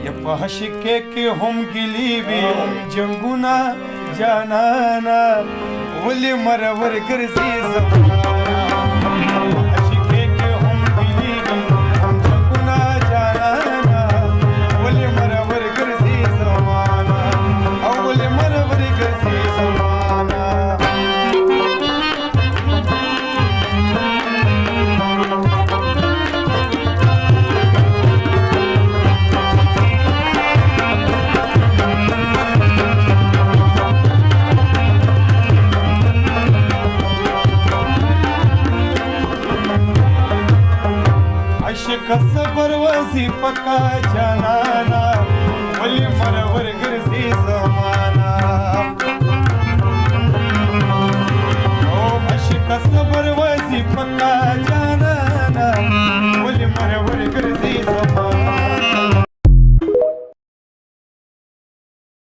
Pahashike ke hum gilibi janguna janana uli maravar garzi zamana Pahashike ke hum gilibi janguna janana uli maravar garzi zamana uli maravar garzi zamana कस परवासी पक्का जनाना वली मरवर गर्जी जमाना ओ अश कस